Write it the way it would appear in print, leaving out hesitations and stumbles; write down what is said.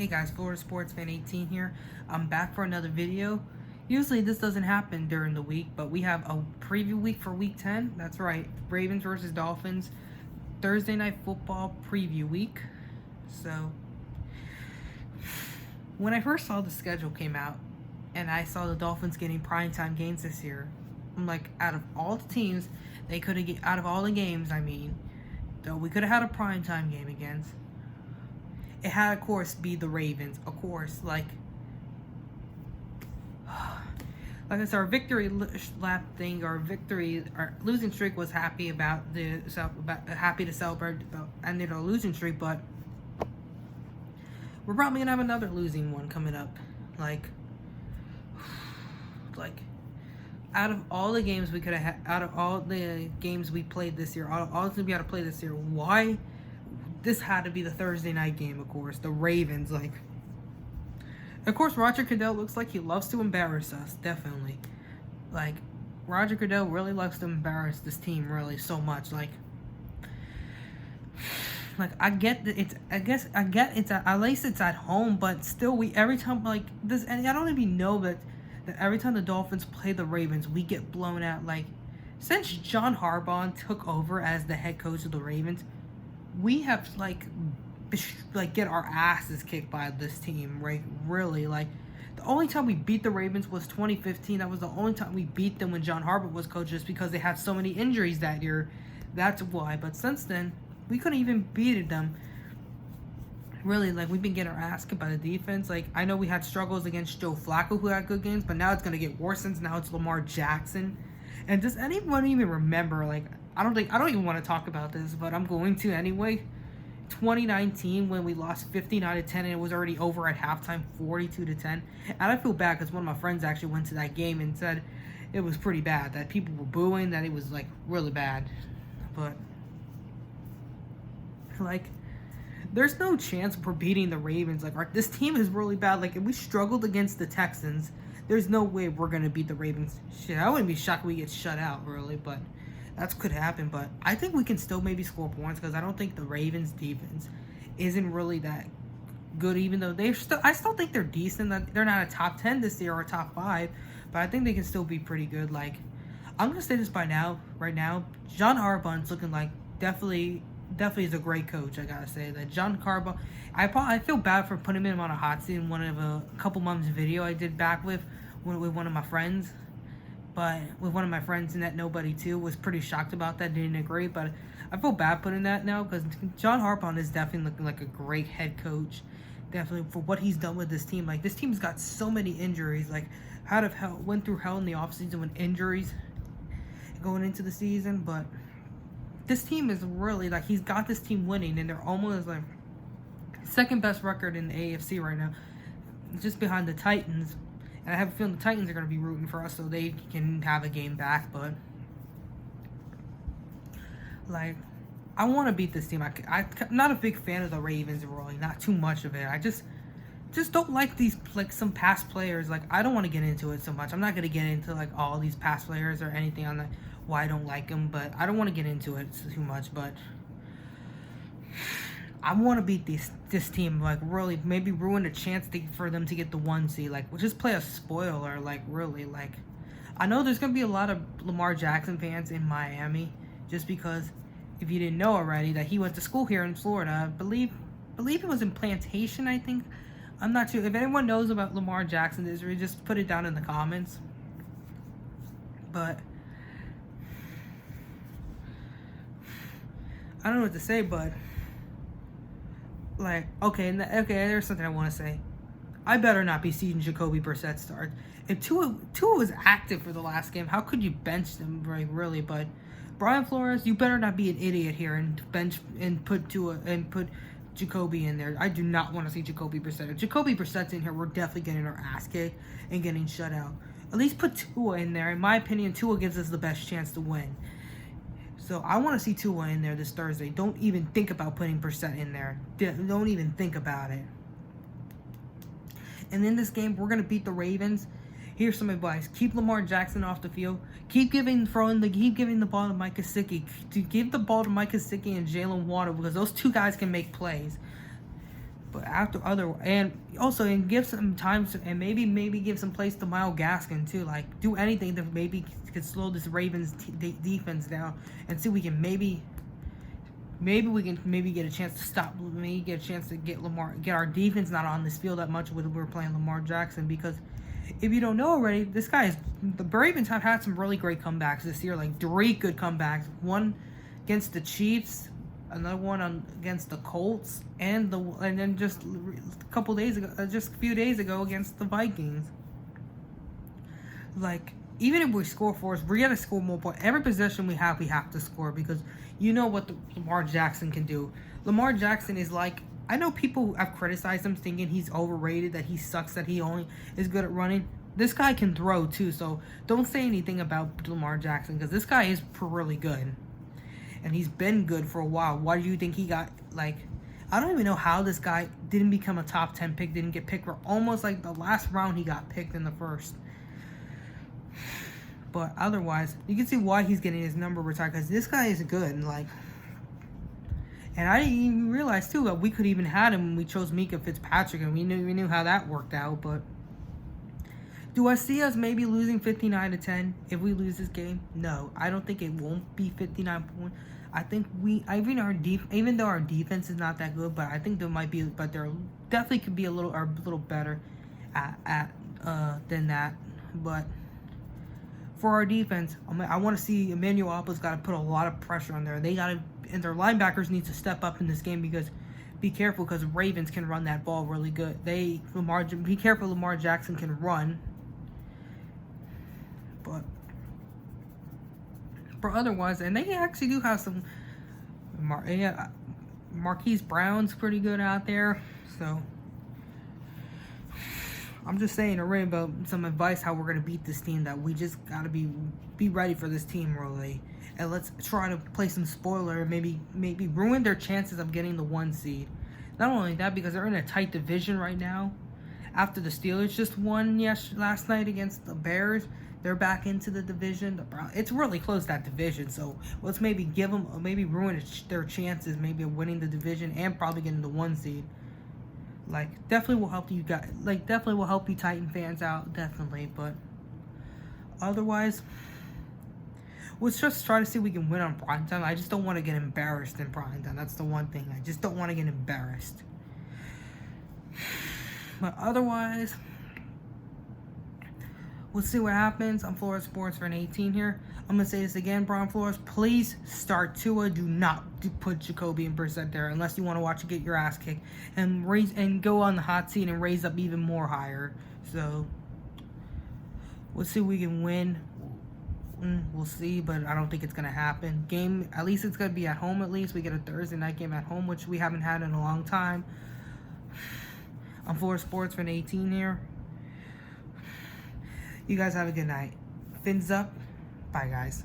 Hey guys, Florida Sports Fan 18 here. I'm back for another video. Usually this doesn't happen during the week, but we have a preview week for week 10. That's right, Ravens versus Dolphins. Thursday night football preview week. So, when I first saw the schedule came out, and I saw the Dolphins getting primetime games this year, I'm like, out of all the teams, they could have out of all the games, though we could have had a primetime game against. It had, of course, be the Ravens. Of course, like I said, our victory lap thing, our losing streak was happy to celebrate about ending our losing streak, but we're probably gonna have another losing one coming up. Like out of all the games we could have had, out of all the games we played this year, all the we had to play this year, why? This had to be the Thursday night game, of course. The Ravens, of course, Roger Goodell looks like he loves to embarrass us, definitely. Roger Goodell really loves to embarrass this team, really, so much. I get that at least it's at home, but still, every time, this, and I don't even know that every time the Dolphins play the Ravens, we get blown out. Since John Harbaugh took over as the head coach of the Ravens, we have get our asses kicked by this team, right? Really, the only time we beat the Ravens was 2015. That was the only time we beat them when John Harbaugh was coach, just because they had so many injuries that year. That's why. But since then, we couldn't even beat them. Really, we've been getting our ass kicked by the defense. I know we had struggles against Joe Flacco, who had good games, but now it's gonna get worse since now it's Lamar Jackson. And does anyone even remember? I don't even want to talk about this, but I'm going to anyway. 2019, when we lost 59-10 and it was already over at halftime, 42-10. And I feel bad because one of my friends actually went to that game and said it was pretty bad, that people were booing, that it was really bad. But there's no chance we're beating the Ravens. This team is really bad. If we struggled against the Texans, there's no way we're gonna beat the Ravens. Shit, I wouldn't be shocked if we get shut out, really, but that could happen. But I think we can still maybe score points, because I don't think the Ravens defense isn't really that good, even though I still think they're decent. That they're not a top 10 this year or a top 5, but I think they can still be pretty good. I'm gonna say this right now, John Harbaugh's looking definitely is a great coach. I gotta say that John Harbaugh. I feel bad for putting him on a hot seat in one of a couple months video I did back with one of my friends. But with one of my friends, and that nobody too was pretty shocked about that, didn't agree. But I feel bad putting that now, because John Harbaugh is definitely looking like a great head coach, definitely for what he's done with this team. This team's got so many injuries. Went through hell in the offseason with injuries going into the season. But this team is really he's got this team winning, and they're almost second best record in the AFC right now, just behind the Titans. And I have a feeling the Titans are going to be rooting for us so they can have a game back. But I want to beat this team. I'm not a big fan of the Ravens, really. Not too much of it. I just don't like these, some past players. I don't want to get into it so much. I'm not going to get into, all these past players or anything on why I don't like them. But I don't want to get into it too much. But I want to beat this team, really, maybe ruin a chance for them to get the 1 seed. Just play a spoiler, really. I know there's going to be a lot of Lamar Jackson fans in Miami, just because, if you didn't know already, that he went to school here in Florida. I believe it was in Plantation, I think. I'm not sure. If anyone knows about Lamar Jackson, just put it down in the comments. But I don't know what to say, but okay, there's something I want to say. I better not be seeing Jacoby Brissett start. If Tua was active for the last game, how could you bench them, really? But Brian Flores, you better not be an idiot here and put Jacoby in there. I do not want to see Jacoby Brissett. If Jacoby Brissett's in here, we're definitely getting our ass kicked and getting shut out. At least put Tua in there. In my opinion, Tua gives us the best chance to win. So I want to see Tua in there this Thursday. Don't even think about putting Brissett in there. Don't even think about it. And in this game, we're going to beat the Ravens. Here's some advice. Keep Lamar Jackson off the field. Keep giving the ball to Mike Gesicki. Give the ball to Mike Gesicki and Jalen Waddle, because those two guys can make plays. But after other and also and give some time and maybe give some place to Myles Gaskin too. Like do anything that maybe could slow this Ravens defense down and see we can maybe we can get a chance to stop. Maybe get a chance to get our defense not on this field that much when we're playing Lamar Jackson. Because if you don't know already, the Ravens have had some really great comebacks this year. Like 3 good comebacks. One against the Chiefs, another one against the Colts, and then just a few days ago against the Vikings. Like even if we score first, we're gonna score more points. Every possession we have to score because you know what Lamar Jackson can do. Lamar Jackson is like, I know people have criticized him thinking he's overrated, that he sucks, that he only is good at running. This guy can throw too, so don't say anything about Lamar Jackson because this guy is really good. And he's been good for a while. Why do you think he got, like, I don't even know how this guy didn't become a top 10 pick, didn't get picked for almost like the last round he got picked in the first. But otherwise, you can see why he's getting his number retired because this guy is good. And I didn't even realize too that we could even had him when we chose Mika Fitzpatrick, and we knew how that worked out. But do I see us maybe losing 59-10 if we lose this game? No, I don't think it won't be 59 points. I think even though our defense is not that good, but I think there might be, but there definitely could be a little better than that. But for our defense, I want to see Emmanuel Apple's got to put a lot of pressure on there. And their linebackers need to step up in this game because be careful because Ravens can run that ball really good. Be careful, Lamar Jackson can run. But otherwise, and they actually do have some. Marquise Brown's pretty good out there, so I'm just saying already about some advice how we're gonna beat this team. That we just gotta be ready for this team really, and let's try to play some spoiler. Maybe ruin their chances of getting the 1 seed. Not only that, because they're in a tight division right now. After the Steelers just won last night against the Bears, they're back into the division. It's really close, that division. So let's maybe ruin their chances maybe of winning the division and probably getting the 1 seed. Like definitely will help you guys. Like definitely will help you Titan fans out. Definitely, but otherwise, let's just try to see if we can win on primetime. I just don't want to get embarrassed in primetime. That's the one thing. I just don't want to get embarrassed. But otherwise, we'll see what happens. I'm Florida Sports for an 18 here. I'm going to say this again, Brian Flores. Please start Tua. Do not put Jacoby and Brissett there unless you want to watch it get your ass kicked. And go on the hot seat and raise up even more higher. So, we'll see if we can win. We'll see, but I don't think it's going to happen. Game, at least it's going to be at home at least. We get a Thursday night game at home, which we haven't had in a long time. I'm Florida Sports for an 18 here. You guys have a good night. Fins up. Bye, guys.